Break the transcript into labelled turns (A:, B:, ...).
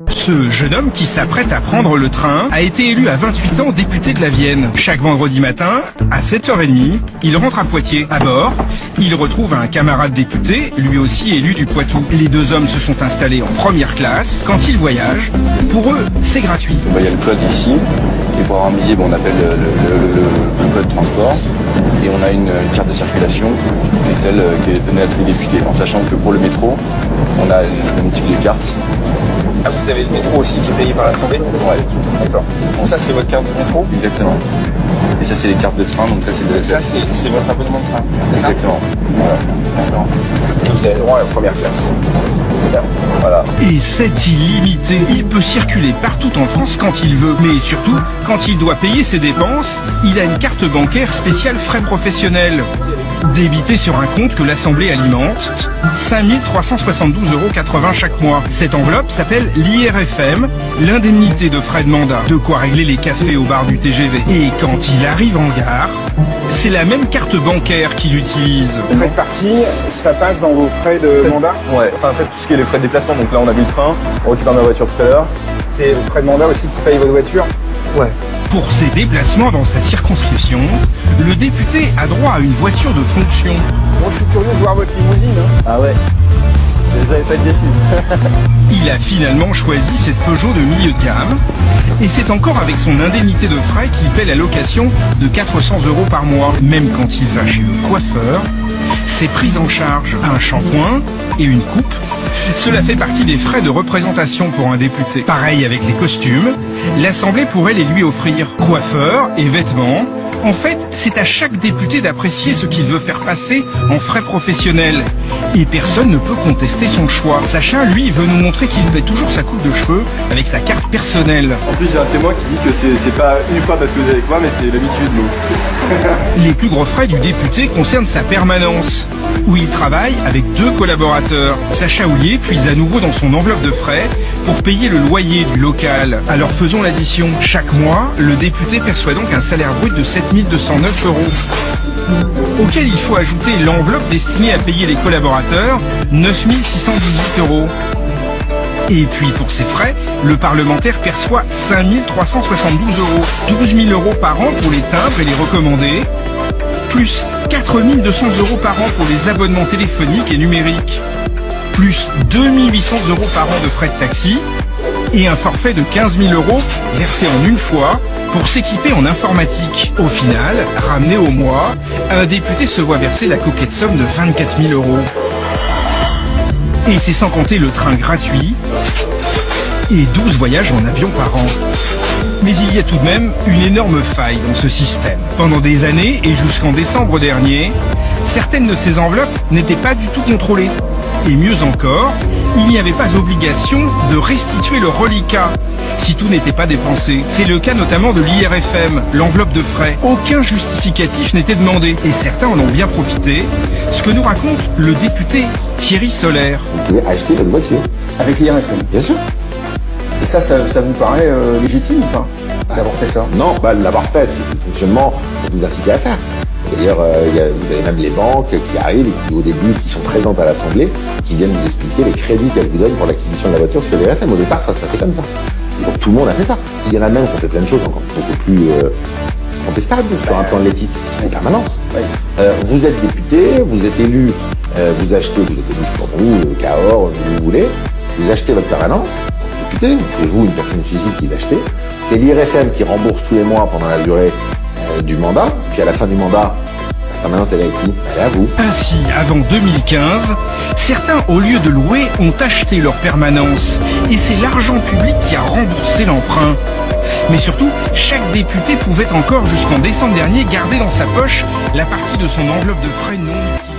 A: Ce jeune homme qui s'apprête à prendre le train a été élu à 28 ans député de la Vienne. Chaque vendredi matin, à 7h30, il rentre à Poitiers. À bord, il retrouve un camarade député, lui aussi élu du Poitou. Les deux hommes se sont installés en première classe. Quand ils voyagent, pour eux, c'est gratuit.
B: Il y a le code ici, et pour avoir un billet, on appelle le code transport. Et on a une carte de circulation, qui est celle qui est donnée à tous les députés. En sachant que pour le métro, on a le même type de carte.
C: Ah, vous avez le métro aussi qui est payé par l'Assemblée?
B: Ouais.
C: D'accord. Donc ça, c'est votre carte de métro?
B: Exactement. Et ça, c'est les cartes de train, donc ça, c'est de la
C: Ça, c'est votre abonnement de train?
B: Exactement. Voilà.
C: D'accord. Et vous avez le droit à la première classe? Voilà.
A: Et c'est illimité. Il peut circuler partout en France quand il veut. Mais surtout, quand il doit payer ses dépenses, il a une carte bancaire spéciale frais professionnels. Débité sur un compte que l'Assemblée alimente, 5 372,80 € chaque mois. Cette enveloppe s'appelle l'IRFM, l'indemnité de frais de mandat. De quoi régler les cafés au bar du TGV. Et quand il arrive en gare, c'est la même carte bancaire qu'il utilise.
C: Frais de parking, ça passe dans vos frais de mandat?
B: Ouais, enfin, en fait, tout ce qui est les frais de déplacement, donc là, on a vu le train, on récupère ma voiture tout à l'heure.
C: C'est le frais de mandat aussi qui paye votre voiture?
B: Ouais.
A: Pour ses déplacements dans sa circonscription, le député a droit à une voiture de fonction.
C: Bon, je suis curieux de voir votre limousine.
B: Ah ouais. Vous n'allez pas être déçus.
A: Il a finalement choisi cette Peugeot de milieu de gamme. Et c'est encore avec son indemnité de frais qu'il paie la location de 400 € par mois. Même quand il va chez le coiffeur, c'est pris en charge un shampoing et une coupe. Cela fait partie des frais de représentation pour un député. Pareil avec les costumes, l'Assemblée pourrait les lui offrir. Coiffeur et vêtements. En fait, c'est à chaque député d'apprécier ce qu'il veut faire passer en frais professionnels. Et personne ne peut contester son choix. Sacha, lui, veut nous montrer qu'il fait toujours sa coupe de cheveux avec sa carte personnelle.
B: En plus, j'ai un témoin qui dit que c'est pas une fois parce que vous êtes avec moi, mais c'est l'habitude, donc.
A: Les plus gros frais du député concernent sa permanence, où il travaille avec 2 collaborateurs. Sacha Houlier puise à nouveau dans son enveloppe de frais pour payer le loyer du local. Alors faisons l'addition. Chaque mois, le député perçoit donc un salaire brut de 7 209 €, auquel il faut ajouter l'enveloppe destinée à payer les collaborateurs, 9 618 €. Et puis pour ses frais, le parlementaire perçoit 5 372 €, 12 000 € par an pour les timbres et les recommandés, plus 4 200 € par an pour les abonnements téléphoniques et numériques, plus 2 800 € par an de frais de taxi, et un forfait de 15 000 € versé en une fois pour s'équiper en informatique. Au final, ramené au mois, un député se voit verser la coquette somme de 24 000 €. Et c'est sans compter le train gratuit et 12 voyages en avion par an. Mais il y a tout de même une énorme faille dans ce système. Pendant des années, et jusqu'en décembre dernier, certaines de ces enveloppes n'étaient pas du tout contrôlées. Et mieux encore, il n'y avait pas obligation de restituer le reliquat si tout n'était pas dépensé. C'est le cas notamment de l'IRFM, l'enveloppe de frais. Aucun justificatif n'était demandé et certains en ont bien profité, ce que nous raconte le député Thierry Solaire.
D: Vous pouvez acheter votre voiture.
C: Avec l'IRFM?
D: Bien sûr.
C: Et ça vous paraît légitime ou pas, d'avoir fait ça?
D: Non, l'avoir fait, c'est le fonctionnement que vous incitez à faire. D'ailleurs, vous avez même les banques qui arrivent et qui, au début, qui sont présentes à l'Assemblée, qui viennent vous expliquer les crédits qu'elles vous donnent pour l'acquisition de la voiture, parce que l'IRFM, au départ, ça se passait comme ça. Et donc tout le monde a fait ça. Il y en a même qui ont fait plein de choses encore beaucoup plus contestables sur un plan de l'éthique. C'est une permanence.
C: Oui.
D: Vous êtes député, vous êtes élu, vous êtes élu pour vous, Cahors, vous voulez, vous achetez votre permanence, député, c'est vous, une personne physique qui l'achetez. C'est l'IRFM qui rembourse tous les mois pendant la durée du mandat, puis à la fin du mandat, la permanence elle est avec qui? Elle est à vous.
A: Ainsi, avant 2015, certains, au lieu de louer, ont acheté leur permanence. Et c'est l'argent public qui a remboursé l'emprunt. Mais surtout, chaque député pouvait encore, jusqu'en décembre dernier, garder dans sa poche la partie de son enveloppe de frais non utilisée.